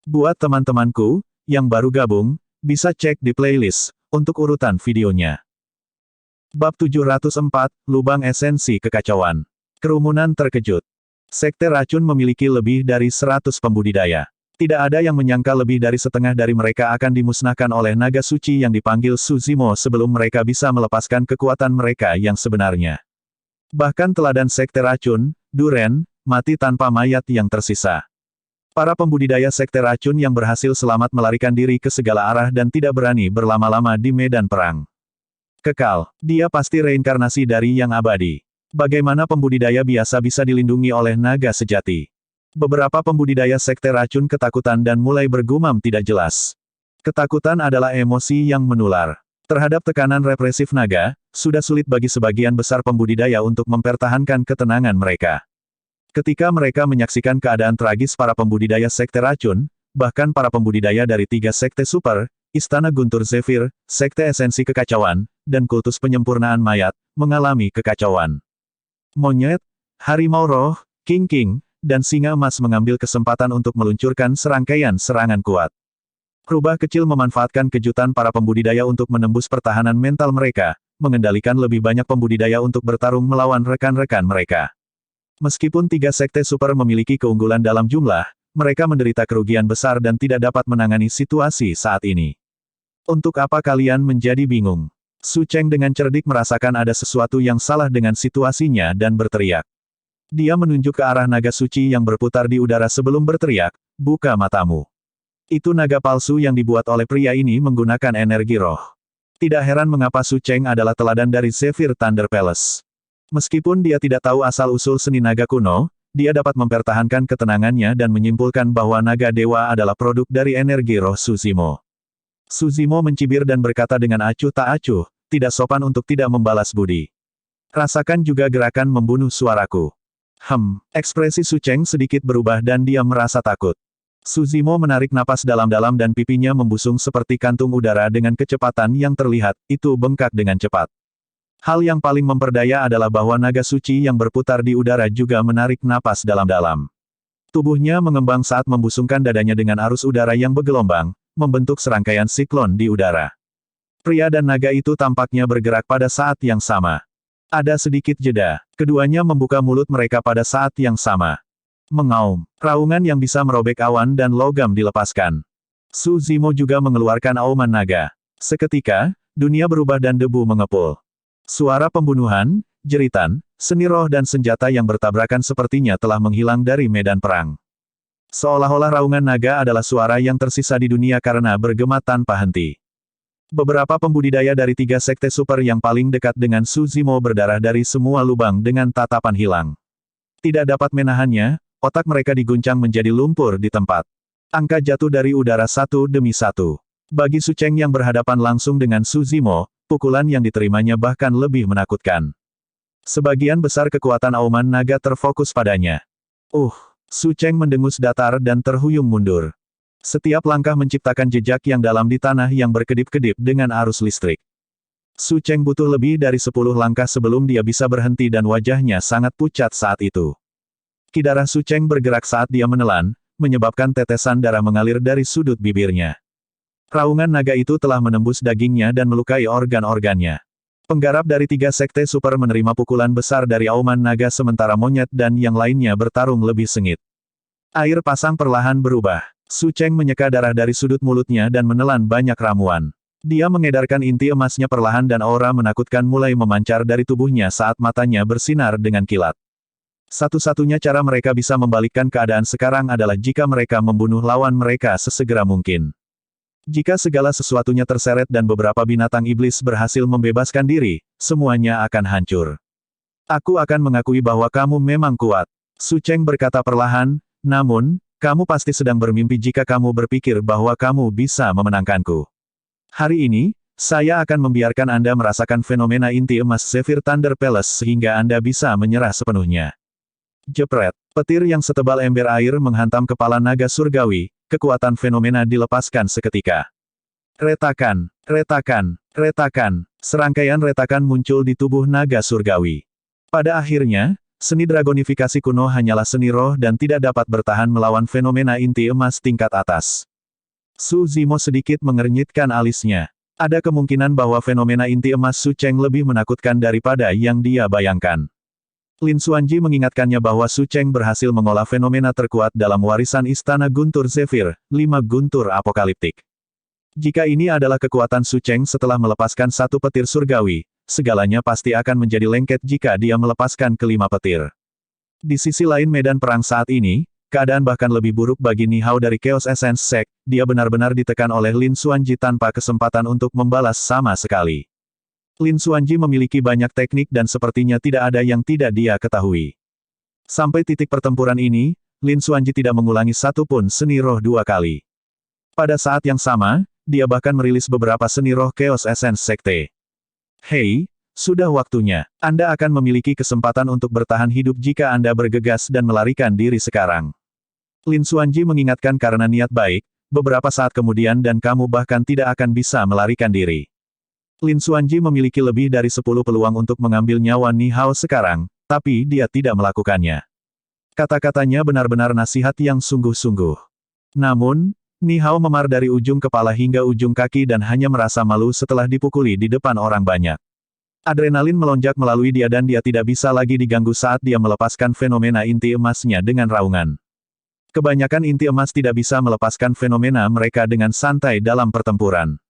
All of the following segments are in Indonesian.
Buat teman-temanku, yang baru gabung, bisa cek di playlist, untuk urutan videonya. Bab 704, Lubang Esensi Kekacauan. Kerumunan terkejut. Sekte racun memiliki lebih dari 100 pembudidaya. Tidak ada yang menyangka lebih dari setengah dari mereka akan dimusnahkan oleh naga suci yang dipanggil Suzimo sebelum mereka bisa melepaskan kekuatan mereka yang sebenarnya. Bahkan teladan sekte racun, Duren, mati tanpa mayat yang tersisa. Para pembudidaya sekte racun yang berhasil selamat melarikan diri ke segala arah dan tidak berani berlama-lama di medan perang. Kekal, dia pasti reinkarnasi dari yang abadi. Bagaimana pembudidaya biasa bisa dilindungi oleh naga sejati? Beberapa pembudidaya sekte racun ketakutan dan mulai bergumam tidak jelas. Ketakutan adalah emosi yang menular. Terhadap tekanan represif naga, sudah sulit bagi sebagian besar pembudidaya untuk mempertahankan ketenangan mereka. Ketika mereka menyaksikan keadaan tragis para pembudidaya sekte racun, bahkan para pembudidaya dari 3 sekte super, Istana Guntur Zephyr, Sekte Esensi Kekacauan, dan Kultus Penyempurnaan Mayat, mengalami kekacauan. Monyet, Harimau Roh, King, dan Singa Emas mengambil kesempatan untuk meluncurkan serangkaian serangan kuat. Rubah kecil memanfaatkan kejutan para pembudidaya untuk menembus pertahanan mental mereka, mengendalikan lebih banyak pembudidaya untuk bertarung melawan rekan-rekan mereka. Meskipun 3 sekte super memiliki keunggulan dalam jumlah, mereka menderita kerugian besar dan tidak dapat menangani situasi saat ini. Untuk apa kalian menjadi bingung? Su Cheng dengan cerdik merasakan ada sesuatu yang salah dengan situasinya dan berteriak. Dia menunjuk ke arah naga suci yang berputar di udara sebelum berteriak, "Buka matamu." Itu naga palsu yang dibuat oleh pria ini menggunakan energi roh. Tidak heran mengapa Su Cheng adalah teladan dari Zephyr Thunder Palace. Meskipun dia tidak tahu asal-usul seni naga kuno, dia dapat mempertahankan ketenangannya dan menyimpulkan bahwa naga dewa adalah produk dari energi roh Suzimo. Suzimo mencibir dan berkata dengan acuh tak acuh, "Tidak sopan untuk tidak membalas budi. Rasakan juga gerakan membunuh suaraku." Ekspresi Su Cheng sedikit berubah dan dia merasa takut. Suzimo menarik napas dalam-dalam dan pipinya membusung seperti kantung udara dengan kecepatan yang terlihat, itu bengkak dengan cepat. Hal yang paling memperdaya adalah bahwa naga suci yang berputar di udara juga menarik napas dalam-dalam. Tubuhnya mengembang saat membusungkan dadanya dengan arus udara yang bergelombang, membentuk serangkaian siklon di udara. Pria dan naga itu tampaknya bergerak pada saat yang sama. Ada sedikit jeda. Keduanya membuka mulut mereka pada saat yang sama. Mengaum. Raungan yang bisa merobek awan dan logam dilepaskan. Suzimo juga mengeluarkan auman naga. Seketika, dunia berubah dan debu mengepul. Suara pembunuhan, jeritan, seni roh dan senjata yang bertabrakan sepertinya telah menghilang dari medan perang. Seolah-olah raungan naga adalah suara yang tersisa di dunia karena bergema tanpa henti. Beberapa pembudidaya dari 3 sekte super yang paling dekat dengan Suzimo berdarah dari semua lubang dengan tatapan hilang. Tidak dapat menahannya, otak mereka diguncang menjadi lumpur di tempat. Angka jatuh dari udara satu demi satu. Bagi Su Cheng yang berhadapan langsung dengan Suzimo, pukulan yang diterimanya bahkan lebih menakutkan. Sebagian besar kekuatan auman naga terfokus padanya. Su Cheng mendengus datar dan terhuyung mundur. Setiap langkah menciptakan jejak yang dalam di tanah yang berkedip-kedip dengan arus listrik. Su Cheng butuh lebih dari 10 langkah sebelum dia bisa berhenti dan wajahnya sangat pucat saat itu. Darah Su Cheng bergerak saat dia menelan, menyebabkan tetesan darah mengalir dari sudut bibirnya. Raungan naga itu telah menembus dagingnya dan melukai organ-organnya. Penggarap dari 3 sekte super menerima pukulan besar dari auman naga sementara monyet dan yang lainnya bertarung lebih sengit. Air pasang perlahan berubah. Su Cheng menyeka darah dari sudut mulutnya dan menelan banyak ramuan. Dia mengedarkan inti emasnya perlahan dan aura menakutkan mulai memancar dari tubuhnya saat matanya bersinar dengan kilat. Satu-satunya cara mereka bisa membalikkan keadaan sekarang adalah jika mereka membunuh lawan mereka sesegera mungkin. Jika segala sesuatunya terseret dan beberapa binatang iblis berhasil membebaskan diri, semuanya akan hancur. Aku akan mengakui bahwa kamu memang kuat. Su Cheng berkata perlahan, namun, kamu pasti sedang bermimpi jika kamu berpikir bahwa kamu bisa memenangkanku. Hari ini, saya akan membiarkan Anda merasakan fenomena inti emas Zephyr Thunder Palace sehingga Anda bisa menyerah sepenuhnya. Jepret, petir yang setebal ember air menghantam kepala naga surgawi, kekuatan fenomena dilepaskan seketika. Retakan, retakan, retakan, serangkaian retakan muncul di tubuh naga surgawi. Pada akhirnya, seni dragonifikasi kuno hanyalah seni roh dan tidak dapat bertahan melawan fenomena inti emas tingkat atas. Su Zimo sedikit mengernyitkan alisnya. Ada kemungkinan bahwa fenomena inti emas Su Cheng lebih menakutkan daripada yang dia bayangkan. Lin Xuanji mengingatkannya bahwa Su Cheng berhasil mengolah fenomena terkuat dalam warisan Istana Guntur Zephyr, 5 guntur apokaliptik. Jika ini adalah kekuatan Su Cheng setelah melepaskan satu petir surgawi, segalanya pasti akan menjadi lengket jika dia melepaskan kelima petir. Di sisi lain medan perang saat ini, keadaan bahkan lebih buruk bagi Ni Hao dari Chaos Essence Sect, dia benar-benar ditekan oleh Lin Xuanji tanpa kesempatan untuk membalas sama sekali. Lin Xuanji memiliki banyak teknik dan sepertinya tidak ada yang tidak dia ketahui. Sampai titik pertempuran ini, Lin Xuanji tidak mengulangi satu pun seni roh 2 kali. Pada saat yang sama, dia bahkan merilis beberapa seni roh Chaos Essence Sekte. Hei, sudah waktunya. Anda akan memiliki kesempatan untuk bertahan hidup jika Anda bergegas dan melarikan diri sekarang. Lin Xuanji mengingatkan karena niat baik, beberapa saat kemudian dan kamu bahkan tidak akan bisa melarikan diri. Lin Xuanji memiliki lebih dari 10 peluang untuk mengambil nyawa Ni Hao sekarang, tapi dia tidak melakukannya. Kata-katanya benar-benar nasihat yang sungguh-sungguh. Namun, Ni Hao memar dari ujung kepala hingga ujung kaki dan hanya merasa malu setelah dipukuli di depan orang banyak. Adrenalin melonjak melalui dia dan dia tidak bisa lagi diganggu saat dia melepaskan fenomena inti emasnya dengan raungan. Kebanyakan inti emas tidak bisa melepaskan fenomena mereka dengan santai dalam pertempuran.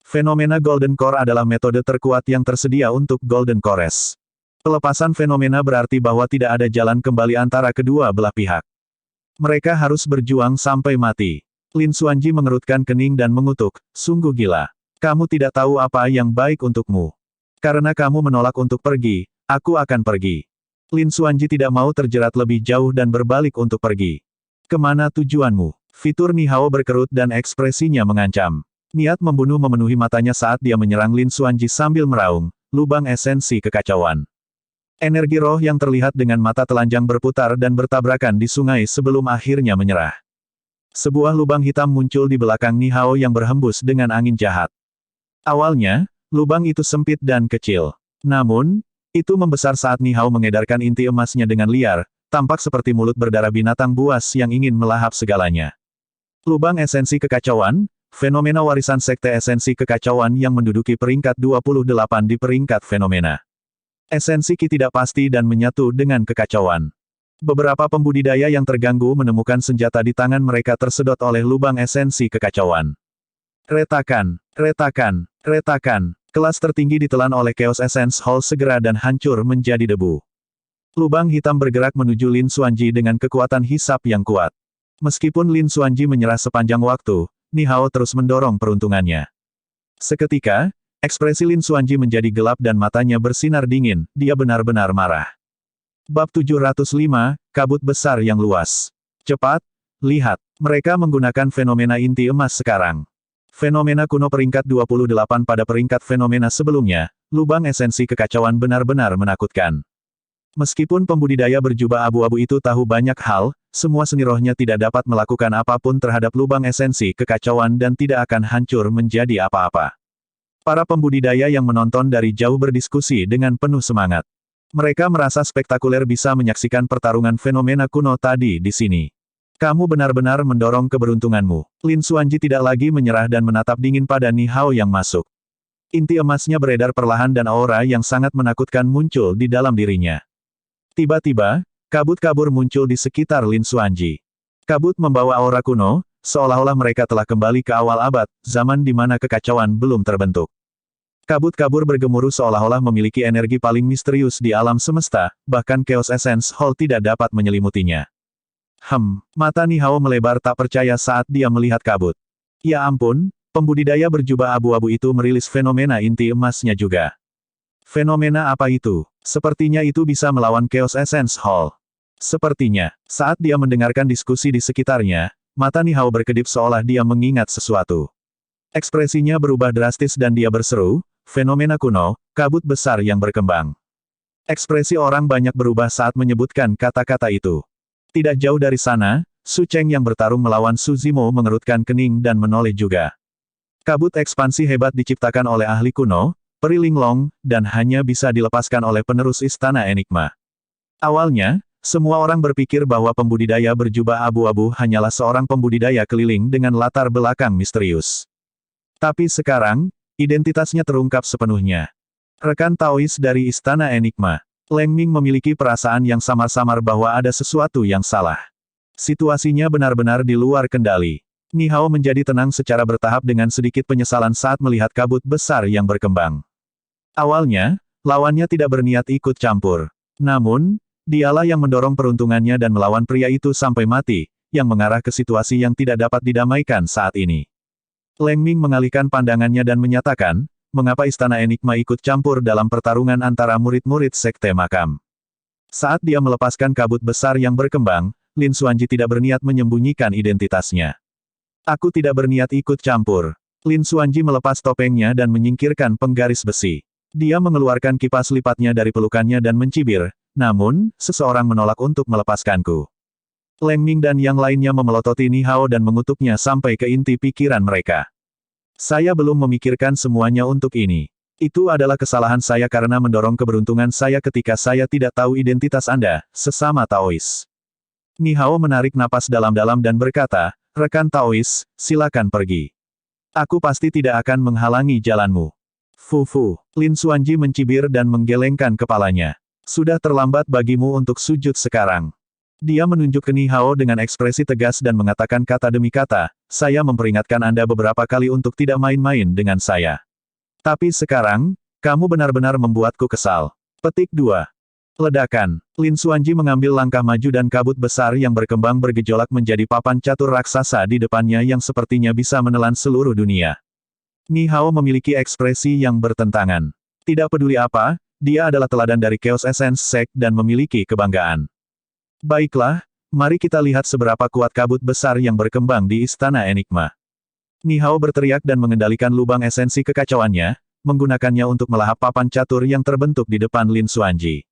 Fenomena Golden Core adalah metode terkuat yang tersedia untuk Golden Cores. Pelepasan fenomena berarti bahwa tidak ada jalan kembali antara kedua belah pihak. Mereka harus berjuang sampai mati. Lin Xuanji mengerutkan kening dan mengutuk, sungguh gila. Kamu tidak tahu apa yang baik untukmu. Karena kamu menolak untuk pergi, aku akan pergi. Lin Xuanji tidak mau terjerat lebih jauh dan berbalik untuk pergi. Kemana tujuanmu? Fitur Ni Hao berkerut dan ekspresinya mengancam. Niat membunuh memenuhi matanya saat dia menyerang Lin Xuanji sambil meraung, lubang esensi kekacauan. Energi roh yang terlihat dengan mata telanjang berputar dan bertabrakan di sungai sebelum akhirnya menyerah. Sebuah lubang hitam muncul di belakang Ni Hao yang berhembus dengan angin jahat. Awalnya, lubang itu sempit dan kecil. Namun, itu membesar saat Ni Hao mengedarkan inti emasnya dengan liar, tampak seperti mulut berdarah binatang buas yang ingin melahap segalanya. Lubang esensi kekacauan, fenomena warisan sekte esensi kekacauan yang menduduki peringkat 28 di peringkat fenomena. Esensi Ki tidak pasti dan menyatu dengan kekacauan. Beberapa pembudidaya yang terganggu menemukan senjata di tangan mereka tersedot oleh lubang esensi kekacauan. Retakan, retakan, retakan. Kelas tertinggi ditelan oleh Chaos Essence Hall segera dan hancur menjadi debu. Lubang hitam bergerak menuju Lin Xuanji dengan kekuatan hisap yang kuat. Meskipun Lin Xuanji menyerah sepanjang waktu, Ni Hao terus mendorong peruntungannya. Seketika, ekspresi Lin Xuanji menjadi gelap dan matanya bersinar dingin, dia benar-benar marah. Bab 705, Kabut Besar yang Luas. Cepat, lihat. Mereka menggunakan fenomena inti emas sekarang. Fenomena kuno peringkat 28 pada peringkat fenomena sebelumnya, lubang esensi kekacauan benar-benar menakutkan. Meskipun pembudidaya berjubah abu-abu itu tahu banyak hal, semua seni rohnya tidak dapat melakukan apapun terhadap lubang esensi kekacauan dan tidak akan hancur menjadi apa-apa. Para pembudidaya yang menonton dari jauh berdiskusi dengan penuh semangat. Mereka merasa spektakuler bisa menyaksikan pertarungan fenomena kuno tadi di sini. Kamu benar-benar mendorong keberuntunganmu. Lin Xuanji tidak lagi menyerah dan menatap dingin pada Ni Hao yang masuk. Inti emasnya beredar perlahan dan aura yang sangat menakutkan muncul di dalam dirinya. Tiba-tiba, kabut kabur muncul di sekitar Lin Xuanji. Kabut membawa aura kuno, seolah-olah mereka telah kembali ke awal abad, zaman di mana kekacauan belum terbentuk. Kabut kabur bergemuruh seolah-olah memiliki energi paling misterius di alam semesta, bahkan Chaos Essence Hall tidak dapat menyelimutinya. Mata Ni Hao melebar tak percaya saat dia melihat kabut. Ya ampun, pembudidaya berjubah abu-abu itu merilis fenomena inti emasnya juga. Fenomena apa itu? Sepertinya itu bisa melawan Chaos Essence Hall. Sepertinya, saat dia mendengarkan diskusi di sekitarnya, mata Ni Hao berkedip seolah dia mengingat sesuatu. Ekspresinya berubah drastis dan dia berseru, fenomena kuno, kabut besar yang berkembang. Ekspresi orang banyak berubah saat menyebutkan kata-kata itu. Tidak jauh dari sana, Su Cheng yang bertarung melawan Su Zimo mengerutkan kening dan menoleh juga. Kabut ekspansi hebat diciptakan oleh ahli kuno, Peri Linglong, dan hanya bisa dilepaskan oleh penerus Istana Enigma. Awalnya, semua orang berpikir bahwa pembudidaya berjubah abu-abu hanyalah seorang pembudidaya keliling dengan latar belakang misterius. Tapi sekarang, identitasnya terungkap sepenuhnya. Rekan Taois dari Istana Enigma. Leng Ming memiliki perasaan yang samar-samar bahwa ada sesuatu yang salah. Situasinya benar-benar di luar kendali. Ni Hao menjadi tenang secara bertahap dengan sedikit penyesalan saat melihat kabut besar yang berkembang. Awalnya, lawannya tidak berniat ikut campur. Namun, dialah yang mendorong peruntungannya dan melawan pria itu sampai mati, yang mengarah ke situasi yang tidak dapat didamaikan saat ini. Leng Ming mengalihkan pandangannya dan menyatakan, mengapa Istana Enigma ikut campur dalam pertarungan antara murid-murid Sekte Makam. Saat dia melepaskan kabut besar yang berkembang, Lin Xuanji tidak berniat menyembunyikan identitasnya. Aku tidak berniat ikut campur. Lin Xuanji melepas topengnya dan menyingkirkan penggaris besi. Dia mengeluarkan kipas lipatnya dari pelukannya dan mencibir, namun, seseorang menolak untuk melepaskanku. Leng Ming dan yang lainnya memelototi Ni Hao dan mengutuknya sampai ke inti pikiran mereka. Saya belum memikirkan semuanya untuk ini. Itu adalah kesalahan saya karena mendorong keberuntungan saya ketika saya tidak tahu identitas Anda, sesama Taois. Ni Hao menarik napas dalam-dalam dan berkata, rekan Taois, silakan pergi. Aku pasti tidak akan menghalangi jalanmu. Fu. Lin Xuanji mencibir dan menggelengkan kepalanya. Sudah terlambat bagimu untuk sujud sekarang. Dia menunjuk ke Ni Hao dengan ekspresi tegas dan mengatakan kata demi kata, saya memperingatkan Anda beberapa kali untuk tidak main-main dengan saya. Tapi sekarang, kamu benar-benar membuatku kesal. Petik 2. Ledakan. Lin Xuanji mengambil langkah maju dan kabut besar yang berkembang bergejolak menjadi papan catur raksasa di depannya yang sepertinya bisa menelan seluruh dunia. Ni Hao memiliki ekspresi yang bertentangan. Tidak peduli apa, dia adalah teladan dari Chaos Essence Sect dan memiliki kebanggaan. Baiklah, mari kita lihat seberapa kuat kabut besar yang berkembang di Istana Enigma. Ni Hao berteriak dan mengendalikan lubang esensi kekacauannya, menggunakannya untuk melahap papan catur yang terbentuk di depan Lin Xuanji.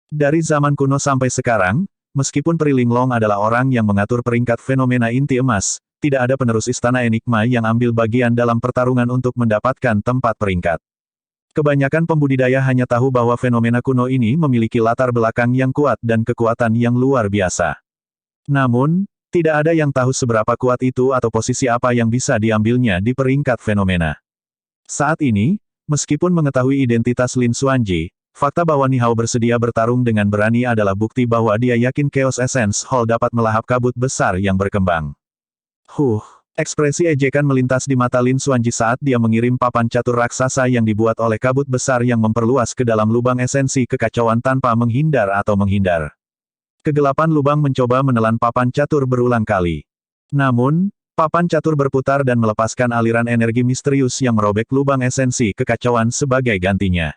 Dari zaman kuno sampai sekarang, meskipun Pri Linglong adalah orang yang mengatur peringkat fenomena inti emas, tidak ada penerus Istana Enigma yang ambil bagian dalam pertarungan untuk mendapatkan tempat peringkat. Kebanyakan pembudidaya hanya tahu bahwa fenomena kuno ini memiliki latar belakang yang kuat dan kekuatan yang luar biasa. Namun, tidak ada yang tahu seberapa kuat itu atau posisi apa yang bisa diambilnya di peringkat fenomena. Saat ini, meskipun mengetahui identitas Lin Xuanji, fakta bahwa Ni Hao bersedia bertarung dengan berani adalah bukti bahwa dia yakin Chaos Essence Hall dapat melahap kabut besar yang berkembang. Ekspresi ejekan melintas di mata Lin Xuanji saat dia mengirim papan catur raksasa yang dibuat oleh kabut besar yang memperluas ke dalam lubang esensi kekacauan tanpa menghindar atau menghindar. Kegelapan lubang mencoba menelan papan catur berulang kali. Namun, papan catur berputar dan melepaskan aliran energi misterius yang merobek lubang esensi kekacauan sebagai gantinya.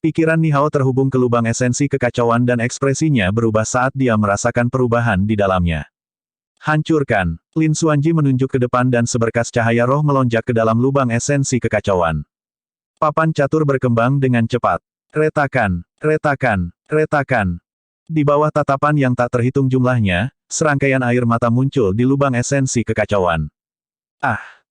Pikiran Ni Hao terhubung ke lubang esensi kekacauan dan ekspresinya berubah saat dia merasakan perubahan di dalamnya. Hancurkan. Lin Xuanji menunjuk ke depan dan seberkas cahaya roh melonjak ke dalam lubang esensi kekacauan. Papan catur berkembang dengan cepat. Retakan. Di bawah tatapan yang tak terhitung jumlahnya, serangkaian air mata muncul di lubang esensi kekacauan.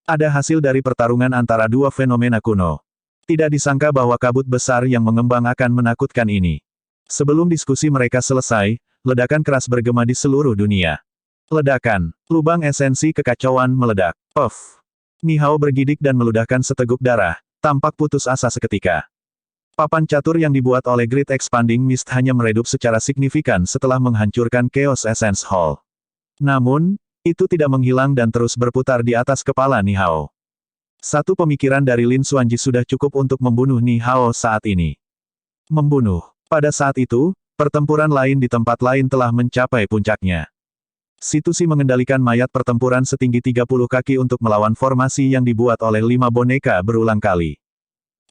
Ada hasil dari pertarungan antara dua fenomena kuno. Tidak disangka bahwa kabut besar yang mengembang akan menakutkan ini. Sebelum diskusi mereka selesai, ledakan keras bergema di seluruh dunia. Ledakan. Lubang esensi kekacauan meledak. Ni Hao bergidik dan meludahkan seteguk darah, tampak putus asa seketika. Papan catur yang dibuat oleh Great Expanding Mist hanya meredup secara signifikan setelah menghancurkan Chaos Essence Hall. Namun, itu tidak menghilang dan terus berputar di atas kepala Ni Hao. Satu pemikiran dari Lin Xuanji sudah cukup untuk membunuh Ni Hao saat ini. Membunuh. Pada saat itu, pertempuran lain di tempat lain telah mencapai puncaknya. Situsi mengendalikan mayat pertempuran setinggi 30 kaki untuk melawan formasi yang dibuat oleh 5 boneka berulang kali.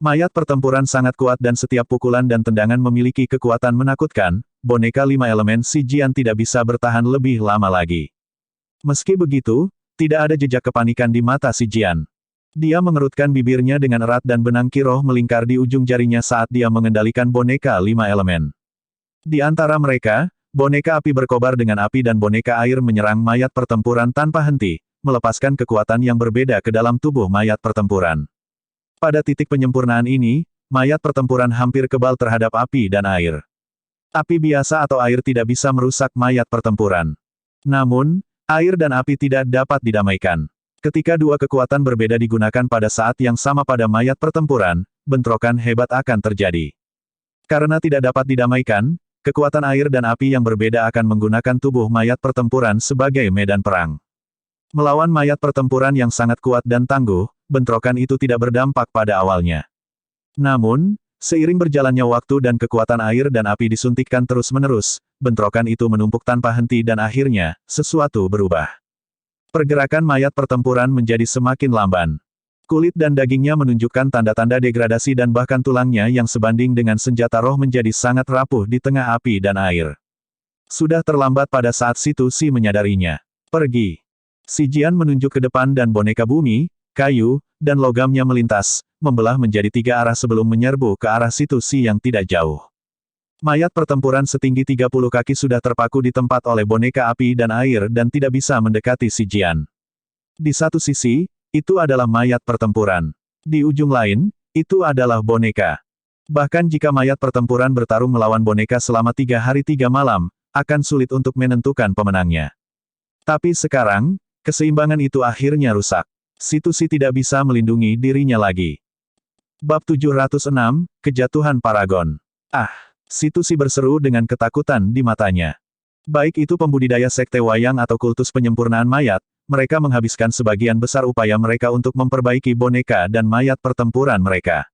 Mayat pertempuran sangat kuat dan setiap pukulan dan tendangan memiliki kekuatan menakutkan, boneka 5 elemen si Jian tidak bisa bertahan lebih lama lagi. Meski begitu, tidak ada jejak kepanikan di mata si Jian. Dia mengerutkan bibirnya dengan erat dan benang kiroh melingkar di ujung jarinya saat dia mengendalikan boneka 5 elemen. Di antara mereka, boneka api berkobar dengan api dan boneka air menyerang mayat pertempuran tanpa henti, melepaskan kekuatan yang berbeda ke dalam tubuh mayat pertempuran. Pada titik penyempurnaan ini, mayat pertempuran hampir kebal terhadap api dan air. Api biasa atau air tidak bisa merusak mayat pertempuran. Namun, air dan api tidak dapat didamaikan. Ketika dua kekuatan berbeda digunakan pada saat yang sama pada mayat pertempuran, bentrokan hebat akan terjadi. Karena tidak dapat didamaikan, kekuatan air dan api yang berbeda akan menggunakan tubuh mayat pertempuran sebagai medan perang. Melawan mayat pertempuran yang sangat kuat dan tangguh, bentrokan itu tidak berdampak pada awalnya. Namun, seiring berjalannya waktu dan kekuatan air dan api disuntikkan terus-menerus, bentrokan itu menumpuk tanpa henti dan akhirnya, sesuatu berubah. Pergerakan mayat pertempuran menjadi semakin lamban. Kulit dan dagingnya menunjukkan tanda-tanda degradasi dan bahkan tulangnya yang sebanding dengan senjata roh menjadi sangat rapuh di tengah api dan air. Sudah terlambat pada saat Situ Si menyadarinya. Pergi. Si Jian menunjuk ke depan dan boneka bumi, kayu, dan logamnya melintas, membelah menjadi 3 arah sebelum menyerbu ke arah Situ Si yang tidak jauh. Mayat pertempuran setinggi 30 kaki sudah terpaku di tempat oleh boneka api dan air dan tidak bisa mendekati si Jian. Di satu sisi, itu adalah mayat pertempuran. Di ujung lain, itu adalah boneka. Bahkan jika mayat pertempuran bertarung melawan boneka selama 3 hari 3 malam, akan sulit untuk menentukan pemenangnya. Tapi sekarang, keseimbangan itu akhirnya rusak. Situ Si tidak bisa melindungi dirinya lagi. Bab 706, Kejatuhan Paragon. Situ Si berseru dengan ketakutan di matanya. Baik itu pembudidaya sekte wayang atau kultus penyempurnaan mayat, mereka menghabiskan sebagian besar upaya mereka untuk memperbaiki boneka dan mayat pertempuran mereka.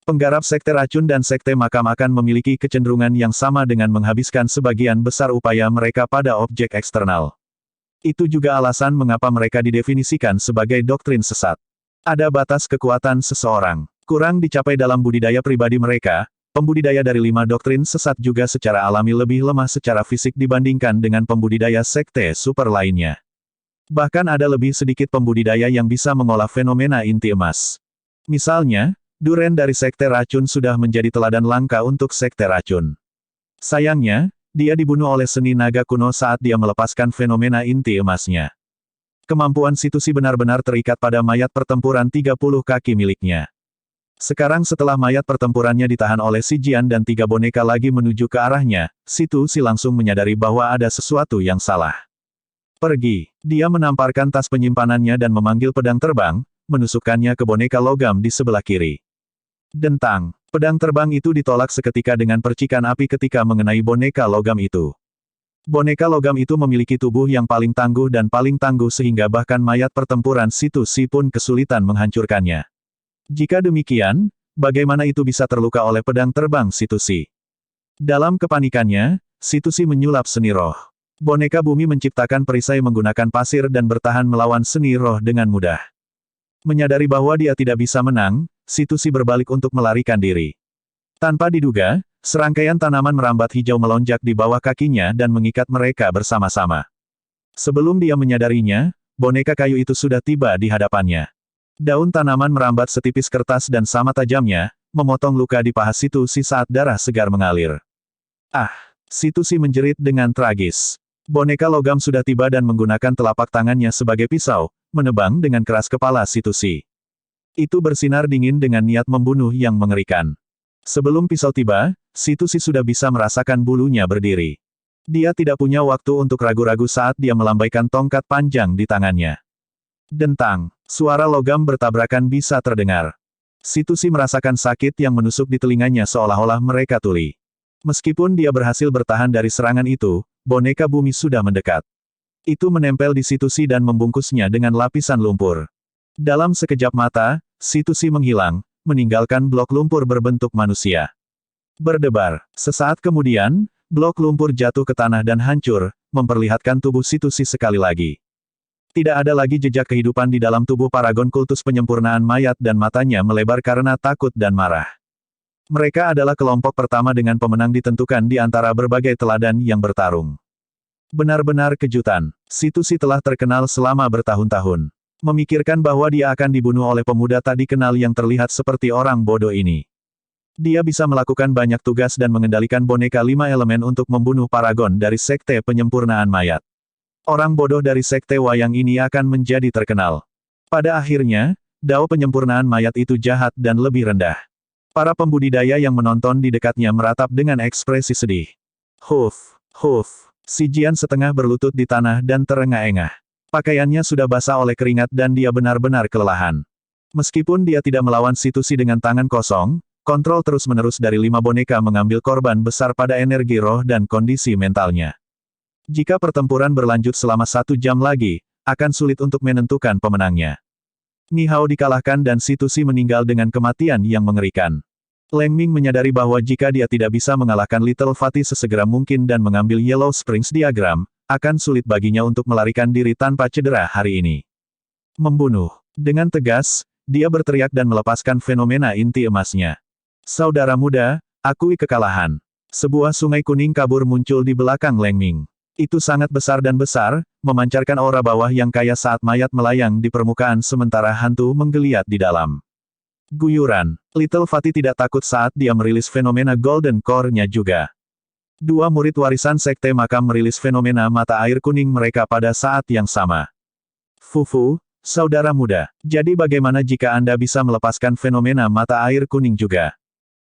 Penggarap sekte racun dan sekte makam akan memiliki kecenderungan yang sama dengan menghabiskan sebagian besar upaya mereka pada objek eksternal. Itu juga alasan mengapa mereka didefinisikan sebagai doktrin sesat. Ada batas kekuatan seseorang. Kurang dicapai dalam budidaya pribadi mereka, pembudidaya dari 5 doktrin sesat juga secara alami lebih lemah secara fisik dibandingkan dengan pembudidaya sekte super lainnya. Bahkan ada lebih sedikit pembudidaya yang bisa mengolah fenomena inti emas. Misalnya, Duren dari sekte racun sudah menjadi teladan langka untuk sekte racun. Sayangnya, dia dibunuh oleh seni naga kuno saat dia melepaskan fenomena inti emasnya. Kemampuan Situ Si benar-benar terikat pada mayat pertempuran 30 kaki miliknya. Sekarang setelah mayat pertempurannya ditahan oleh si Jian dan 3 boneka lagi menuju ke arahnya, Situ Si langsung menyadari bahwa ada sesuatu yang salah. Pergi. Dia menamparkan tas penyimpanannya dan memanggil pedang terbang, menusukkannya ke boneka logam di sebelah kiri. Dentang. Pedang terbang itu ditolak seketika dengan percikan api ketika mengenai boneka logam itu. Boneka logam itu memiliki tubuh yang paling tangguh dan paling tangguh sehingga bahkan mayat pertempuran Situ Si pun kesulitan menghancurkannya. Jika demikian, bagaimana itu bisa terluka oleh pedang terbang Situ Si? Dalam kepanikannya, Situ Si menyulap seni roh. Boneka bumi menciptakan perisai menggunakan pasir dan bertahan melawan seni roh dengan mudah. Menyadari bahwa dia tidak bisa menang, Situ Si berbalik untuk melarikan diri. Tanpa diduga, serangkaian tanaman merambat hijau melonjak di bawah kakinya dan mengikat mereka bersama-sama. Sebelum dia menyadarinya, boneka kayu itu sudah tiba di hadapannya. Daun tanaman merambat setipis kertas dan sama tajamnya, memotong luka di paha Situ Si saat darah segar mengalir. Situ Si menjerit dengan tragis. Boneka logam sudah tiba dan menggunakan telapak tangannya sebagai pisau, menebang dengan keras kepala Situ Si. Itu bersinar dingin dengan niat membunuh yang mengerikan. Sebelum pisau tiba, Situ Si sudah bisa merasakan bulunya berdiri. Dia tidak punya waktu untuk ragu-ragu saat dia melambaikan tongkat panjang di tangannya. Dentang. Suara logam bertabrakan bisa terdengar. Situ Si merasakan sakit yang menusuk di telinganya seolah-olah mereka tuli. Meskipun dia berhasil bertahan dari serangan itu, boneka bumi sudah mendekat. Itu menempel di Situ Si dan membungkusnya dengan lapisan lumpur. Dalam sekejap mata, Situ Si menghilang, meninggalkan blok lumpur berbentuk manusia. Berdebar. Sesaat kemudian, blok lumpur jatuh ke tanah dan hancur, memperlihatkan tubuh Situ Si sekali lagi. Tidak ada lagi jejak kehidupan di dalam tubuh paragon kultus penyempurnaan mayat dan matanya melebar karena takut dan marah. Mereka adalah kelompok pertama dengan pemenang ditentukan di antara berbagai teladan yang bertarung. Benar-benar kejutan. Situ Si telah terkenal selama bertahun-tahun. Memikirkan bahwa dia akan dibunuh oleh pemuda tak dikenal yang terlihat seperti orang bodoh ini. Dia bisa melakukan banyak tugas dan mengendalikan boneka 5 elemen untuk membunuh paragon dari sekte penyempurnaan mayat. Orang bodoh dari sekte wayang ini akan menjadi terkenal. Pada akhirnya, dao penyempurnaan mayat itu jahat dan lebih rendah. Para pembudidaya yang menonton di dekatnya meratap dengan ekspresi sedih. Huf. Si Jian setengah berlutut di tanah dan terengah-engah. Pakaiannya sudah basah oleh keringat dan dia benar-benar kelelahan. Meskipun dia tidak melawan situasi dengan tangan kosong, kontrol terus-menerus dari 5 boneka mengambil korban besar pada energi roh dan kondisi mentalnya. Jika pertempuran berlanjut selama 1 jam lagi, akan sulit untuk menentukan pemenangnya. Ni Hao dikalahkan dan situasi meninggal dengan kematian yang mengerikan. Leng Ming menyadari bahwa jika dia tidak bisa mengalahkan Little Fatty sesegera mungkin dan mengambil Yellow Springs Diagram, akan sulit baginya untuk melarikan diri tanpa cedera hari ini. Membunuh. Dengan tegas, dia berteriak dan melepaskan fenomena inti emasnya. Saudara muda, akui kekalahan. Sebuah sungai kuning kabur muncul di belakang Leng Ming. Itu sangat besar dan besar, memancarkan aura bawah yang kaya saat mayat melayang di permukaan sementara hantu menggeliat di dalam. Guyuran. Little Fatty tidak takut saat dia merilis fenomena Golden Core-nya juga. 2 murid warisan Sekte Makam merilis fenomena mata air kuning mereka pada saat yang sama. Fufu, saudara muda, jadi bagaimana jika Anda bisa melepaskan fenomena mata air kuning juga?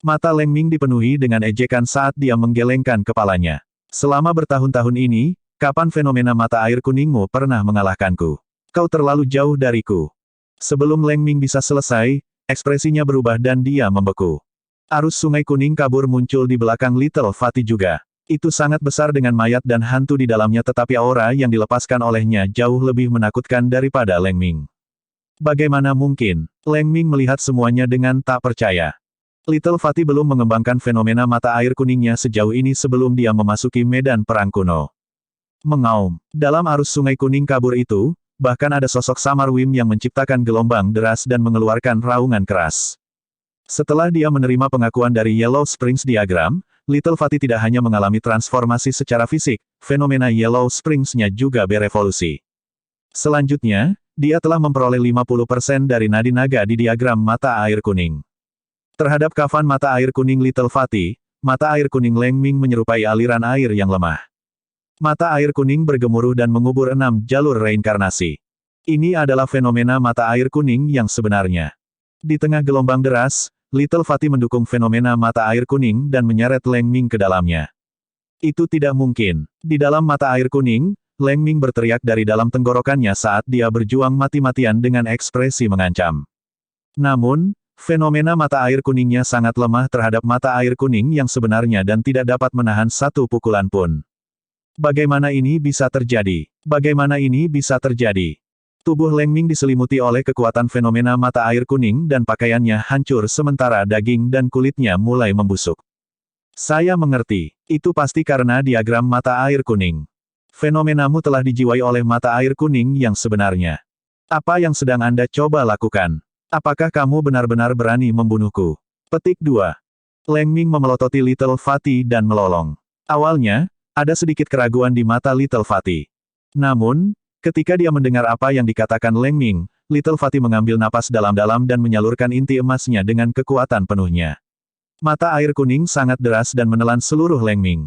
Mata Leng Ming dipenuhi dengan ejekan saat dia menggelengkan kepalanya. Selama bertahun-tahun ini, kapan fenomena mata air kuningmu pernah mengalahkanku? Kau terlalu jauh dariku. Sebelum Leng Ming bisa selesai, ekspresinya berubah dan dia membeku. Arus sungai kuning kabur muncul di belakang Little Fatty juga. Itu sangat besar dengan mayat dan hantu di dalamnya tetapi aura yang dilepaskan olehnya jauh lebih menakutkan daripada Leng Ming. Bagaimana mungkin? Leng Ming melihat semuanya dengan tak percaya. Little Fatty belum mengembangkan fenomena mata air kuningnya sejauh ini sebelum dia memasuki medan perang kuno. Mengaum. Dalam arus sungai kuning kabur itu, bahkan ada sosok Samar Wim yang menciptakan gelombang deras dan mengeluarkan raungan keras. Setelah dia menerima pengakuan dari Yellow Springs Diagram, Little Fatty tidak hanya mengalami transformasi secara fisik, fenomena Yellow Springs-nya juga berevolusi. Selanjutnya, dia telah memperoleh 50% dari nadi naga di diagram mata air kuning. Terhadap kafan mata air kuning Little Fatty, mata air kuning Leng Ming menyerupai aliran air yang lemah. Mata air kuning bergemuruh dan mengubur 6 jalur reinkarnasi. Ini adalah fenomena mata air kuning yang sebenarnya. Di tengah gelombang deras, Little Fatty mendukung fenomena mata air kuning dan menyeret Leng Ming ke dalamnya. Itu tidak mungkin. Di dalam mata air kuning, Leng Ming berteriak dari dalam tenggorokannya saat dia berjuang mati-matian dengan ekspresi mengancam. Namun, fenomena mata air kuningnya sangat lemah terhadap mata air kuning yang sebenarnya dan tidak dapat menahan satu pukulan pun. Bagaimana ini bisa terjadi? Bagaimana ini bisa terjadi? Tubuh Leng Ming diselimuti oleh kekuatan fenomena mata air kuning dan pakaiannya hancur sementara daging dan kulitnya mulai membusuk. Saya mengerti. Itu pasti karena diagram mata air kuning. Fenomenamu telah dijiwai oleh mata air kuning yang sebenarnya. Apa yang sedang Anda coba lakukan? Apakah kamu benar-benar berani membunuhku? Petik 2. Leng Ming memelototi Little Fatty dan melolong. Awalnya, ada sedikit keraguan di mata Little Fatty. Namun, ketika dia mendengar apa yang dikatakan Leng Ming, Little Fatty mengambil napas dalam-dalam dan menyalurkan inti emasnya dengan kekuatan penuhnya. Mata air kuning sangat deras dan menelan seluruh Leng Ming.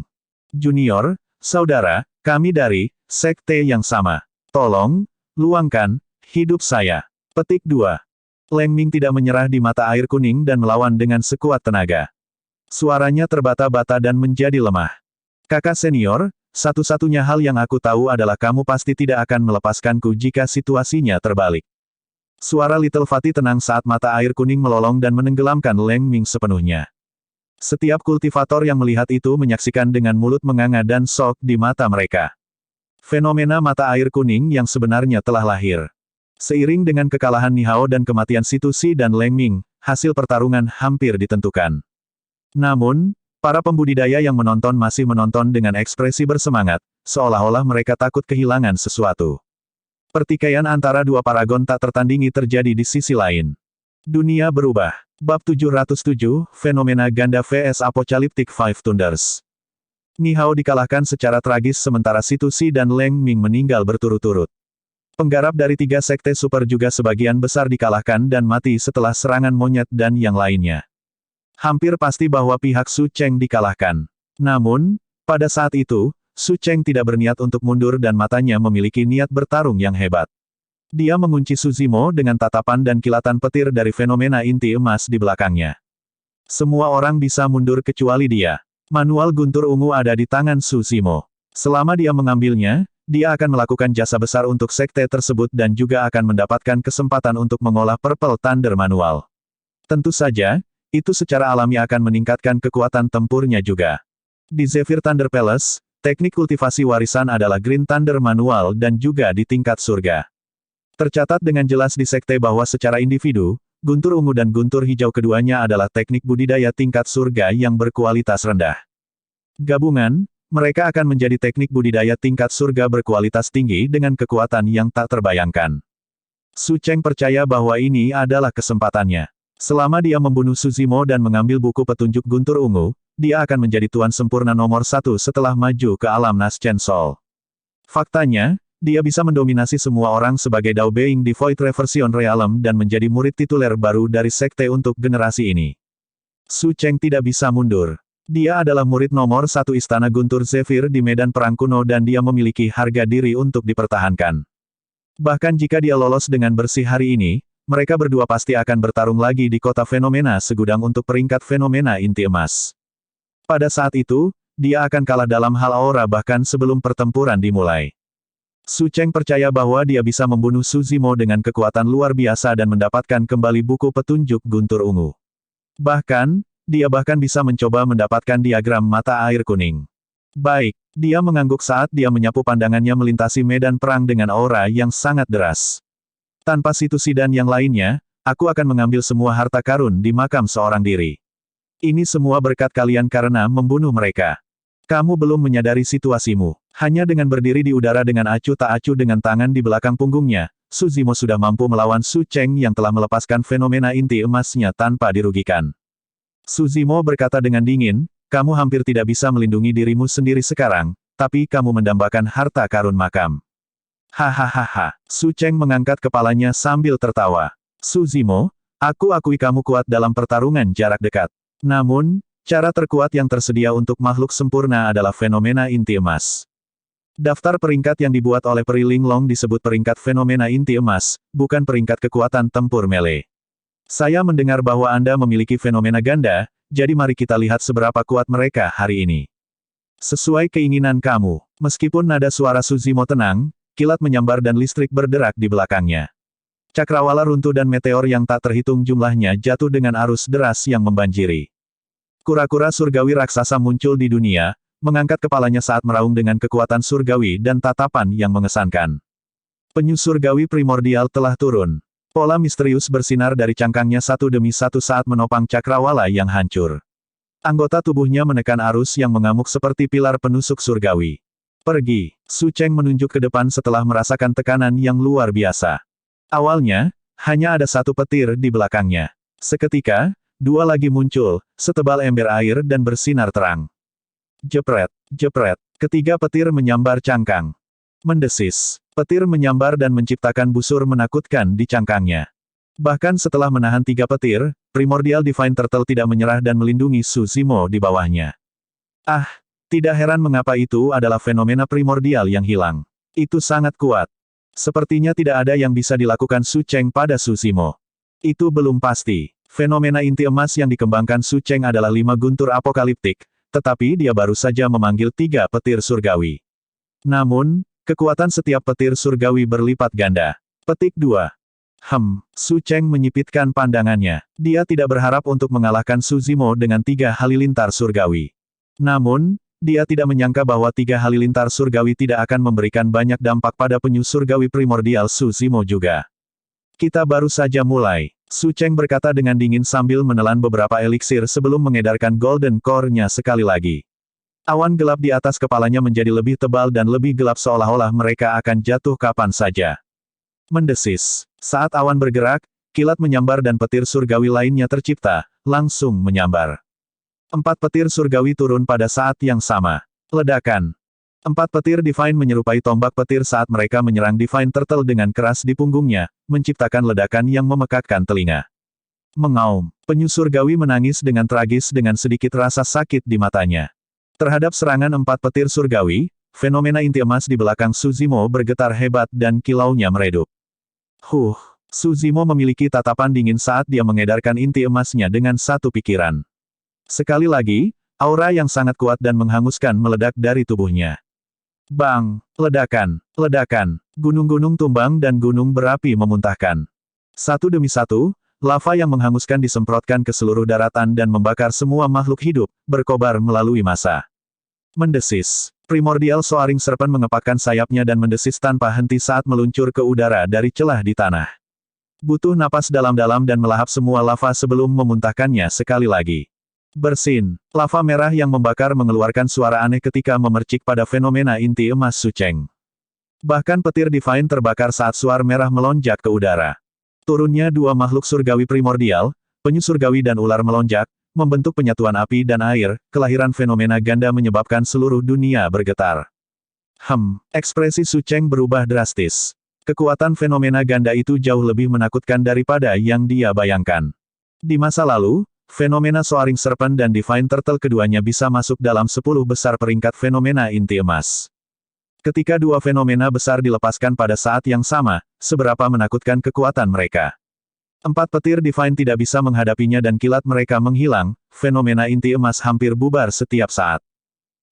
Junior, saudara, kami dari sekte yang sama. Tolong, luangkan hidup saya. Petik 2. Leng Ming tidak menyerah di mata air kuning dan melawan dengan sekuat tenaga. Suaranya terbata-bata dan menjadi lemah. Kakak senior, satu-satunya hal yang aku tahu adalah kamu pasti tidak akan melepaskanku jika situasinya terbalik. Suara Little Fatty tenang saat mata air kuning melolong dan menenggelamkan Leng Ming sepenuhnya. Setiap kultivator yang melihat itu menyaksikan dengan mulut menganga dan shock di mata mereka. Fenomena mata air kuning yang sebenarnya telah lahir. Seiring dengan kekalahan Ni Hao dan kematian Situsi dan Leng Ming, hasil pertarungan hampir ditentukan. Namun, para pembudidaya yang menonton masih menonton dengan ekspresi bersemangat, seolah-olah mereka takut kehilangan sesuatu. Pertikaian antara dua paragon tak tertandingi terjadi di sisi lain. Dunia berubah. Bab 707, Fenomena Ganda vs Apocalyptic Five Thunders. Ni Hao dikalahkan secara tragis sementara Situsi dan Leng Ming meninggal berturut-turut. Penggarap dari 3 sekte super juga sebagian besar dikalahkan dan mati setelah serangan monyet dan yang lainnya. Hampir pasti bahwa pihak Su Cheng dikalahkan. Namun, pada saat itu, Su Cheng tidak berniat untuk mundur dan matanya memiliki niat bertarung yang hebat. Dia mengunci Su Zimo dengan tatapan dan kilatan petir dari fenomena inti emas di belakangnya. Semua orang bisa mundur kecuali dia. Manual guntur ungu ada di tangan Su Zimo. Selama dia mengambilnya, dia akan melakukan jasa besar untuk sekte tersebut dan juga akan mendapatkan kesempatan untuk mengolah Purple Thunder manual. Tentu saja, itu secara alami akan meningkatkan kekuatan tempurnya juga. Di Zephyr Thunder Palace, teknik kultivasi warisan adalah Green Thunder manual dan juga di tingkat surga. Tercatat dengan jelas di sekte bahwa secara individu, guntur ungu dan guntur hijau keduanya adalah teknik budidaya tingkat surga yang berkualitas rendah. Gabungan, mereka akan menjadi teknik budidaya tingkat surga berkualitas tinggi dengan kekuatan yang tak terbayangkan. Su Cheng percaya bahwa ini adalah kesempatannya. Selama dia membunuh Su Zimo dan mengambil buku petunjuk guntur ungu, dia akan menjadi tuan sempurna nomor 1 setelah maju ke alam Naschen Soul. Faktanya, dia bisa mendominasi semua orang sebagai Dao Being di Void Reversion Realm dan menjadi murid tituler baru dari sekte untuk generasi ini. Su Cheng tidak bisa mundur. Dia adalah murid nomor 1 Istana Guntur Zephyr di medan perang kuno dan dia memiliki harga diri untuk dipertahankan. Bahkan jika dia lolos dengan bersih hari ini, mereka berdua pasti akan bertarung lagi di kota fenomena segudang untuk peringkat fenomena inti emas. Pada saat itu, dia akan kalah dalam hal aura bahkan sebelum pertempuran dimulai. Su Cheng percaya bahwa dia bisa membunuh Su Zimo dengan kekuatan luar biasa dan mendapatkan kembali buku petunjuk guntur ungu. Bahkan, dia bahkan bisa mencoba mendapatkan diagram mata air kuning. Baik, dia mengangguk saat dia menyapu pandangannya melintasi medan perang dengan aura yang sangat deras. Tanpa situasi dan yang lainnya, aku akan mengambil semua harta karun di makam seorang diri. Ini semua berkat kalian karena membunuh mereka. Kamu belum menyadari situasimu. Hanya dengan berdiri di udara dengan acuh tak acuh dengan tangan di belakang punggungnya, Su Zimo sudah mampu melawan Su Cheng yang telah melepaskan fenomena inti emasnya tanpa dirugikan. Su Zimo berkata dengan dingin, kamu hampir tidak bisa melindungi dirimu sendiri sekarang, tapi kamu mendambakan harta karun makam. Hahaha. Su Cheng mengangkat kepalanya sambil tertawa. Su Zimo, aku akui kamu kuat dalam pertarungan jarak dekat. Namun, cara terkuat yang tersedia untuk makhluk sempurna adalah fenomena inti emas. Daftar peringkat yang dibuat oleh Peri Linglong disebut peringkat fenomena inti emas, bukan peringkat kekuatan tempur melee. Saya mendengar bahwa Anda memiliki fenomena ganda, jadi mari kita lihat seberapa kuat mereka hari ini. Sesuai keinginan kamu. Meskipun nada suara Su Zimo tenang, kilat menyambar dan listrik berderak di belakangnya. Cakrawala runtuh dan meteor yang tak terhitung jumlahnya jatuh dengan arus deras yang membanjiri. Kura-kura surgawi raksasa muncul di dunia, mengangkat kepalanya saat meraung dengan kekuatan surgawi dan tatapan yang mengesankan. Penyu surgawi primordial telah turun. Pola misterius bersinar dari cangkangnya satu demi satu saat menopang cakrawala yang hancur. Anggota tubuhnya menekan arus yang mengamuk seperti pilar penusuk surgawi. Pergi. Su Cheng menunjuk ke depan setelah merasakan tekanan yang luar biasa. Awalnya, hanya ada satu petir di belakangnya. Seketika, dua lagi muncul, setebal ember air dan bersinar terang. Jepret, jepret. Ketiga petir menyambar cangkang. Mendesis. Petir menyambar dan menciptakan busur menakutkan di cangkangnya. Bahkan setelah menahan 3 petir, Primordial Divine Turtle tidak menyerah dan melindungi Su Zimo di bawahnya. Ah, tidak heran mengapa itu adalah fenomena primordial yang hilang. Itu sangat kuat. Sepertinya tidak ada yang bisa dilakukan Su Cheng pada Su Zimo. Itu belum pasti. Fenomena inti emas yang dikembangkan Su Cheng adalah 5 guntur apokaliptik, tetapi dia baru saja memanggil 3 petir surgawi. Namun, kekuatan setiap petir surgawi berlipat ganda. Petik 2. Su Cheng menyipitkan pandangannya. Dia tidak berharap untuk mengalahkan Su Zimo dengan 3 halilintar surgawi. Namun, dia tidak menyangka bahwa 3 halilintar surgawi tidak akan memberikan banyak dampak pada penyu surgawi primordial Su Zimo juga. Kita baru saja mulai. Su Cheng berkata dengan dingin sambil menelan beberapa eliksir sebelum mengedarkan Golden Core-nya sekali lagi. Awan gelap di atas kepalanya menjadi lebih tebal dan lebih gelap seolah-olah mereka akan jatuh kapan saja. Mendesis. Saat awan bergerak, kilat menyambar dan petir surgawi lainnya tercipta, langsung menyambar. 4 petir surgawi turun pada saat yang sama. Ledakan. 4 petir Divine menyerupai tombak petir saat mereka menyerang Divine Turtle dengan keras di punggungnya, menciptakan ledakan yang memekakkan telinga. Mengaum. Penyu surgawi menangis dengan tragis dengan sedikit rasa sakit di matanya. Terhadap serangan 4 petir surgawi, fenomena inti emas di belakang Su Zimo bergetar hebat dan kilaunya meredup. Su Zimo memiliki tatapan dingin saat dia mengedarkan inti emasnya dengan satu pikiran. Sekali lagi, Aura yang sangat kuat dan menghanguskan meledak dari tubuhnya. Bang! Ledakan! Ledakan! Gunung-gunung tumbang dan gunung berapi memuntahkan. Satu demi satu, lava yang menghanguskan disemprotkan ke seluruh daratan dan membakar semua makhluk hidup, berkobar melalui massa. Mendesis. Primordial Soaring Serpent mengepakkan sayapnya dan mendesis tanpa henti saat meluncur ke udara dari celah di tanah. Butuh napas dalam-dalam dan melahap semua lava sebelum memuntahkannya sekali lagi. Bersin. Lava merah yang membakar mengeluarkan suara aneh ketika memercik pada fenomena inti emas Sucheng. Bahkan petir Divine terbakar saat suar merah melonjak ke udara. Turunnya dua makhluk surgawi primordial, penyu surgawi dan ular melonjak, membentuk penyatuan api dan air, kelahiran fenomena ganda menyebabkan seluruh dunia bergetar. Ekspresi Sucheng berubah drastis. Kekuatan fenomena ganda itu jauh lebih menakutkan daripada yang dia bayangkan. Di masa lalu, fenomena Soaring Serpent dan Divine Turtle keduanya bisa masuk dalam 10 besar peringkat fenomena inti emas. Ketika dua fenomena besar dilepaskan pada saat yang sama, seberapa menakutkan kekuatan mereka. 4 petir Divine tidak bisa menghadapinya dan kilat mereka menghilang, fenomena inti emas hampir bubar setiap saat.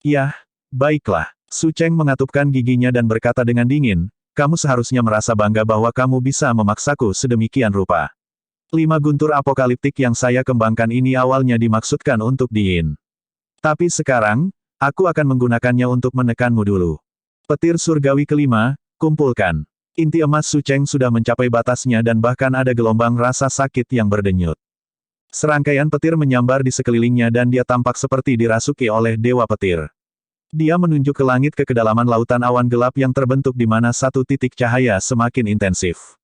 Yah, baiklah. Sucheng mengatupkan giginya dan berkata dengan dingin, kamu seharusnya merasa bangga bahwa kamu bisa memaksaku sedemikian rupa. 5 guntur apokaliptik yang saya kembangkan ini awalnya dimaksudkan untuk Diin. Tapi sekarang, aku akan menggunakannya untuk menekanmu dulu. Petir surgawi kelima, kumpulkan. Inti emas Sucheng sudah mencapai batasnya dan bahkan ada gelombang rasa sakit yang berdenyut. Serangkaian petir menyambar di sekelilingnya dan dia tampak seperti dirasuki oleh Dewa Petir. Dia menunjuk ke langit ke kedalaman lautan awan gelap yang terbentuk di mana satu titik cahaya semakin intensif.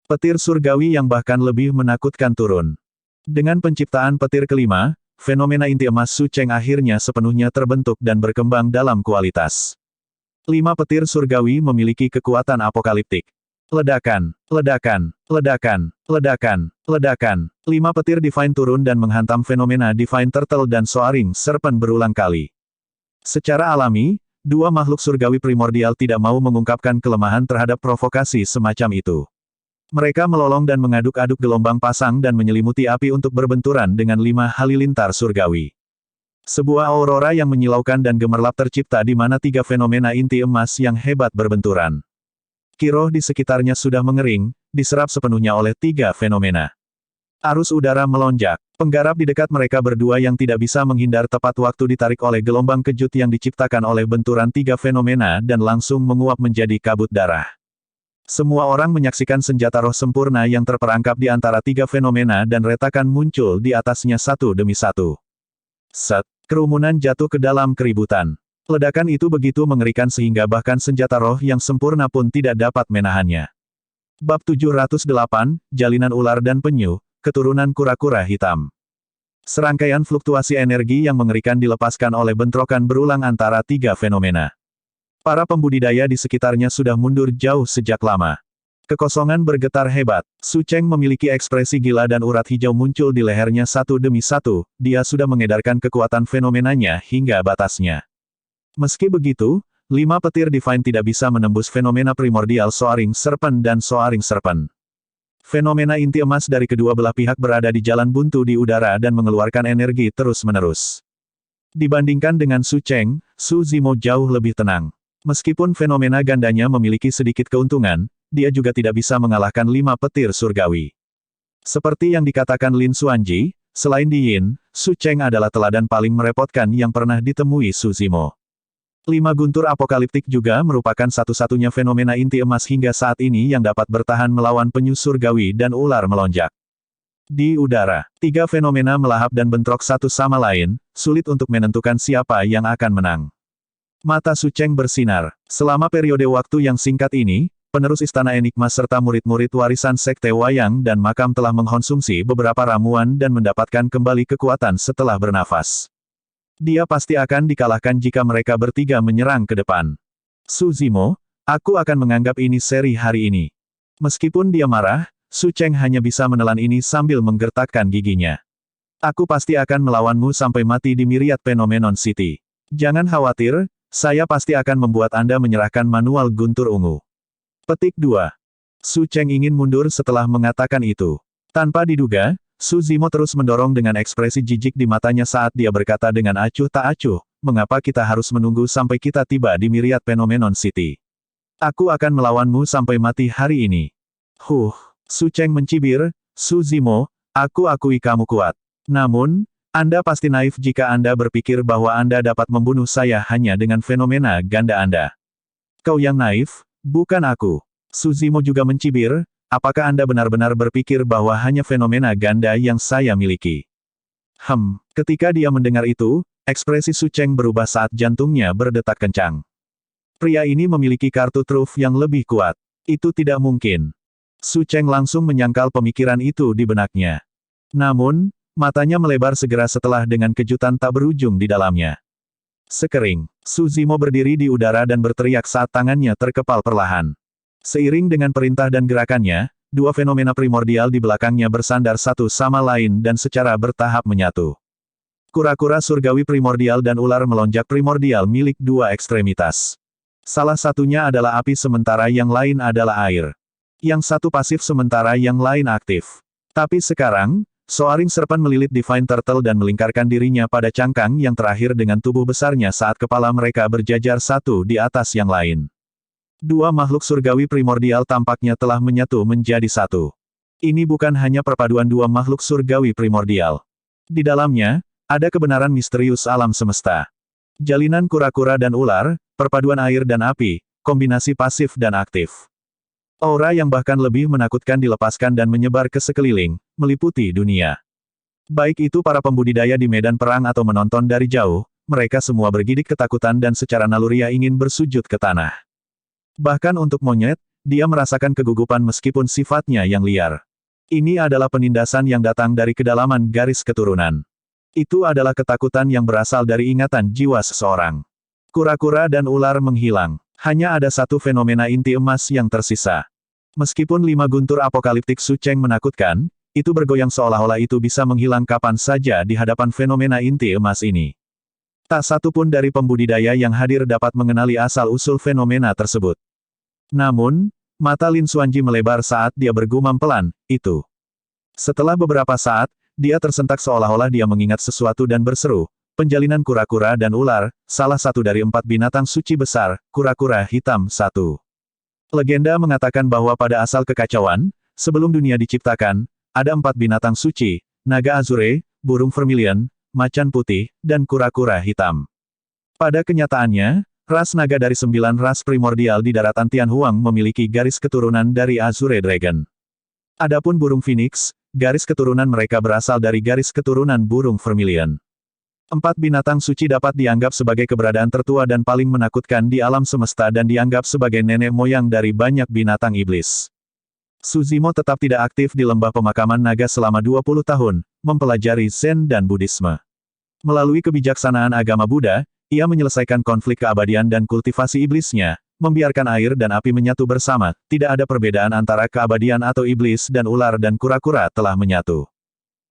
Petir surgawi yang bahkan lebih menakutkan turun. Dengan penciptaan petir kelima, fenomena inti emas Sucheng akhirnya sepenuhnya terbentuk dan berkembang dalam kualitas. 5 petir surgawi memiliki kekuatan apokaliptik. Ledakan, ledakan, ledakan, ledakan, ledakan. 5 petir Divine turun dan menghantam fenomena Divine Turtle dan Soaring Serpent berulang kali. Secara alami, dua makhluk surgawi primordial tidak mau mengungkapkan kelemahan terhadap provokasi semacam itu. Mereka melolong dan mengaduk-aduk gelombang pasang dan menyelimuti api untuk berbenturan dengan 5 halilintar surgawi. Sebuah aurora yang menyilaukan dan gemerlap tercipta di mana 3 fenomena inti emas yang hebat berbenturan. Kiroh di sekitarnya sudah mengering, diserap sepenuhnya oleh 3 fenomena. Arus udara melonjak. Penggarap di dekat mereka berdua yang tidak bisa menghindar tepat waktu ditarik oleh gelombang kejut yang diciptakan oleh benturan 3 fenomena dan langsung menguap menjadi kabut darah. Semua orang menyaksikan senjata roh sempurna yang terperangkap di antara 3 fenomena dan retakan muncul di atasnya satu demi satu. Set. Kerumunan jatuh ke dalam keributan. Ledakan itu begitu mengerikan sehingga bahkan senjata roh yang sempurna pun tidak dapat menahannya. Bab 708, Jalinan Ular dan Penyu, Keturunan Kura-Kura Hitam. Serangkaian fluktuasi energi yang mengerikan dilepaskan oleh bentrokan berulang antara 3 fenomena. Para pembudidaya di sekitarnya sudah mundur jauh sejak lama. Kekosongan bergetar hebat. Sucheng memiliki ekspresi gila dan urat hijau muncul di lehernya satu demi satu, dia sudah mengedarkan kekuatan fenomenanya hingga batasnya. Meski begitu, 5 petir Divine tidak bisa menembus fenomena primordial Soaring Serpent dan Soaring Serpent. Fenomena inti emas dari kedua belah pihak berada di jalan buntu di udara dan mengeluarkan energi terus-menerus. Dibandingkan dengan Sucheng, Su Zimo jauh lebih tenang. Meskipun fenomena gandanya memiliki sedikit keuntungan, dia juga tidak bisa mengalahkan 5 petir surgawi. Seperti yang dikatakan Lin Xuanji, selain Diin, Sucheng adalah teladan paling merepotkan yang pernah ditemui Su Zimo. 5 guntur apokaliptik juga merupakan satu-satunya fenomena inti emas hingga saat ini yang dapat bertahan melawan penyu surgawi dan ular melonjak. Di udara, 3 fenomena melahap dan bentrok satu sama lain, sulit untuk menentukan siapa yang akan menang. Mata Sucheng bersinar. Selama periode waktu yang singkat ini, penerus Istana Enigma serta murid-murid warisan Sekte Wayang dan Makam telah mengkonsumsi beberapa ramuan dan mendapatkan kembali kekuatan setelah bernafas. Dia pasti akan dikalahkan jika mereka bertiga menyerang ke depan. Su Zimo, aku akan menganggap ini seri hari ini. Meskipun dia marah, Sucheng hanya bisa menelan ini sambil menggertakkan giginya. Aku pasti akan melawanmu sampai mati di Myriad Phenomenon City. Jangan khawatir, saya pasti akan membuat Anda menyerahkan manual guntur ungu. Petik 2. Sucheng ingin mundur setelah mengatakan itu. Tanpa diduga, Su Zimo terus mendorong dengan ekspresi jijik di matanya saat dia berkata dengan acuh tak acuh, mengapa kita harus menunggu sampai kita tiba di Myriad Phenomenon City? Aku akan melawanmu sampai mati hari ini. Su Cheng mencibir, Su Zimo, aku akui kamu kuat. Namun, Anda pasti naif jika Anda berpikir bahwa Anda dapat membunuh saya hanya dengan fenomena ganda Anda. Kau yang naif, bukan aku. Su Zimo juga mencibir, apakah Anda benar-benar berpikir bahwa hanya fenomena ganda yang saya miliki? Ketika dia mendengar itu, ekspresi Su Cheng berubah saat jantungnya berdetak kencang. Pria ini memiliki kartu truf yang lebih kuat. Itu tidak mungkin. Su Cheng langsung menyangkal pemikiran itu di benaknya. Namun, matanya melebar segera setelah dengan kejutan tak berujung di dalamnya. Sekering, Su Zimo berdiri di udara dan berteriak saat tangannya terkepal perlahan. Seiring dengan perintah dan gerakannya, dua fenomena primordial di belakangnya bersandar satu sama lain dan secara bertahap menyatu. Kura-kura surgawi primordial dan ular melonjak primordial milik dua ekstremitas. Salah satunya adalah api sementara yang lain adalah air. Yang satu pasif sementara yang lain aktif. Tapi sekarang, Soaring Serpent melilit Divine Turtle dan melingkarkan dirinya pada cangkang yang terakhir dengan tubuh besarnya saat kepala mereka berjajar satu di atas yang lain. Dua makhluk surgawi primordial tampaknya telah menyatu menjadi satu. Ini bukan hanya perpaduan dua makhluk surgawi primordial. Di dalamnya, ada kebenaran misterius alam semesta. Jalinan kura-kura dan ular, perpaduan air dan api, kombinasi pasif dan aktif. Aura yang bahkan lebih menakutkan dilepaskan dan menyebar ke sekeliling, meliputi dunia. Baik itu para pembudidaya di medan perang atau menonton dari jauh, mereka semua bergidik ketakutan dan secara naluriah ingin bersujud ke tanah. Bahkan untuk monyet, dia merasakan kegugupan meskipun sifatnya yang liar. Ini adalah penindasan yang datang dari kedalaman garis keturunan. Itu adalah ketakutan yang berasal dari ingatan jiwa seseorang. Kura-kura dan ular menghilang. Hanya ada satu fenomena inti emas yang tersisa. Meskipun 5 guntur apokaliptik Su Cheng menakutkan, itu bergoyang seolah-olah itu bisa menghilang kapan saja di hadapan fenomena inti emas ini. Tak satu pun dari pembudidaya yang hadir dapat mengenali asal-usul fenomena tersebut. Namun, mata Lin Xuanji melebar saat dia bergumam pelan, itu. Setelah beberapa saat, dia tersentak seolah-olah dia mengingat sesuatu dan berseru, penjalinan kura-kura dan ular, salah satu dari 4 binatang suci besar, kura-kura hitam 1. Legenda mengatakan bahwa pada asal kekacauan, sebelum dunia diciptakan, ada 4 binatang suci, naga azure, burung vermilion, macan putih, dan kura-kura hitam. Pada kenyataannya, ras naga dari 9 ras primordial di daratan Tianhuang memiliki garis keturunan dari Azure Dragon. Adapun burung Phoenix, garis keturunan mereka berasal dari garis keturunan burung vermilion. 4 binatang suci dapat dianggap sebagai keberadaan tertua dan paling menakutkan di alam semesta dan dianggap sebagai nenek moyang dari banyak binatang iblis. Su Zimo tetap tidak aktif di lembah pemakaman naga selama 20 tahun, mempelajari Zen dan Buddhisme. Melalui kebijaksanaan agama Buddha, ia menyelesaikan konflik keabadian dan kultivasi iblisnya, membiarkan air dan api menyatu bersama, tidak ada perbedaan antara keabadian atau iblis dan ular dan kura-kura telah menyatu.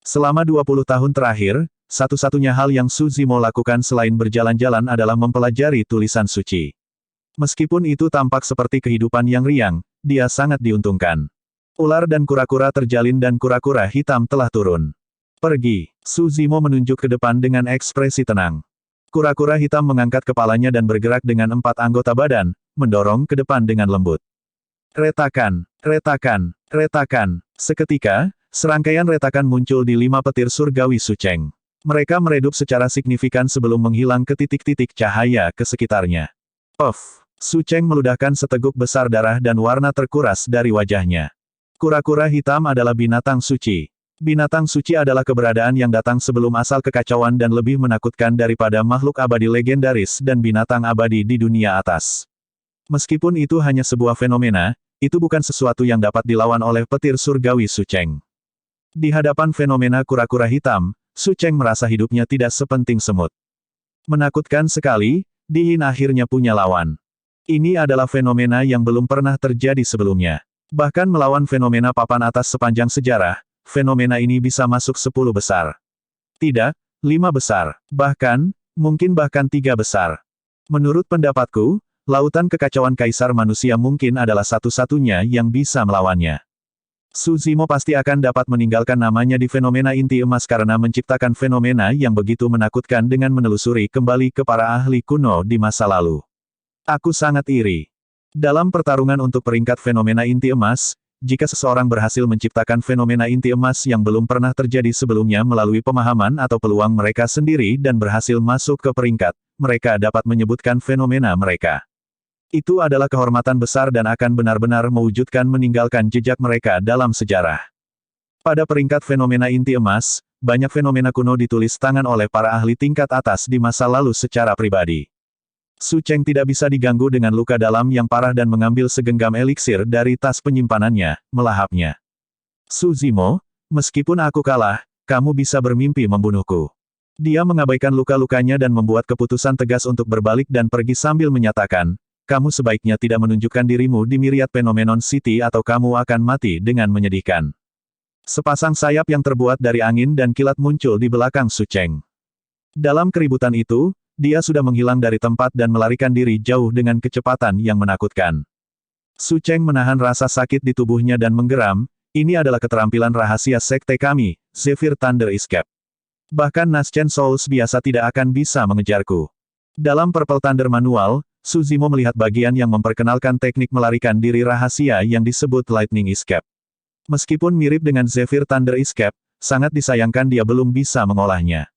Selama 20 tahun terakhir, satu-satunya hal yang Su Zimo lakukan selain berjalan-jalan adalah mempelajari tulisan suci. Meskipun itu tampak seperti kehidupan yang riang, dia sangat diuntungkan. Ular dan kura-kura terjalin dan kura-kura hitam telah turun. Pergi. Su Zimo menunjuk ke depan dengan ekspresi tenang. Kura-kura hitam mengangkat kepalanya dan bergerak dengan 4 anggota badan, mendorong ke depan dengan lembut. Retakan, retakan, retakan. Seketika, serangkaian retakan muncul di 5 petir surgawi Su Cheng. Mereka meredup secara signifikan sebelum menghilang ke titik-titik cahaya ke sekitarnya. Puff! Su Cheng meludahkan seteguk besar darah dan warna terkuras dari wajahnya. Kura-kura hitam adalah binatang suci. Binatang suci adalah keberadaan yang datang sebelum asal kekacauan dan lebih menakutkan daripada makhluk abadi legendaris dan binatang abadi di dunia atas. Meskipun itu hanya sebuah fenomena, itu bukan sesuatu yang dapat dilawan oleh petir surgawi Su Cheng. Di hadapan fenomena kura-kura hitam, Su Cheng merasa hidupnya tidak sepenting semut. Menakutkan sekali, Di Yin akhirnya punya lawan. Ini adalah fenomena yang belum pernah terjadi sebelumnya. Bahkan melawan fenomena papan atas sepanjang sejarah, fenomena ini bisa masuk 10 besar. Tidak, 5 besar. Bahkan, mungkin bahkan 3 besar. Menurut pendapatku, lautan kekacauan kaisar manusia mungkin adalah satu-satunya yang bisa melawannya. Su Zimo pasti akan dapat meninggalkan namanya di fenomena inti emas karena menciptakan fenomena yang begitu menakutkan dengan menelusuri kembali ke para ahli kuno di masa lalu. Aku sangat iri. Dalam pertarungan untuk peringkat fenomena inti emas, jika seseorang berhasil menciptakan fenomena inti emas yang belum pernah terjadi sebelumnya melalui pemahaman atau peluang mereka sendiri dan berhasil masuk ke peringkat, mereka dapat menyebutkan fenomena mereka. Itu adalah kehormatan besar dan akan benar-benar mewujudkan meninggalkan jejak mereka dalam sejarah. Pada peringkat fenomena inti emas, banyak fenomena kuno ditulis tangan oleh para ahli tingkat atas di masa lalu secara pribadi. Su Cheng tidak bisa diganggu dengan luka dalam yang parah dan mengambil segenggam eliksir dari tas penyimpanannya, melahapnya. Su Zimo, meskipun aku kalah, kamu bisa bermimpi membunuhku. Dia mengabaikan luka-lukanya dan membuat keputusan tegas untuk berbalik dan pergi sambil menyatakan, kamu sebaiknya tidak menunjukkan dirimu di Myriad Phenomenon City atau kamu akan mati dengan menyedihkan. Sepasang sayap yang terbuat dari angin dan kilat muncul di belakang Su Cheng. Dalam keributan itu, dia sudah menghilang dari tempat dan melarikan diri jauh dengan kecepatan yang menakutkan. Su Cheng menahan rasa sakit di tubuhnya dan menggeram, ini adalah keterampilan rahasia sekte kami, Zephyr Thunder Escape. Bahkan Naschen Souls biasa tidak akan bisa mengejarku. Dalam Purple Thunder Manual, Su Zimo melihat bagian yang memperkenalkan teknik melarikan diri rahasia yang disebut Lightning Escape. Meskipun mirip dengan Zephyr Thunder Escape, sangat disayangkan dia belum bisa mengolahnya.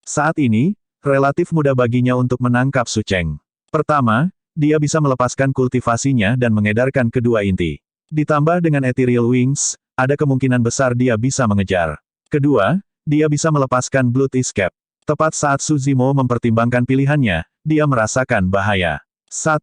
Saat ini, relatif mudah baginya untuk menangkap Su Cheng. Pertama, dia bisa melepaskan kultivasinya dan mengedarkan kedua inti. Ditambah dengan Ethereal Wings, ada kemungkinan besar dia bisa mengejar. Kedua, dia bisa melepaskan Blood Escape. Tepat saat Su Zimo mempertimbangkan pilihannya, dia merasakan bahaya. 1.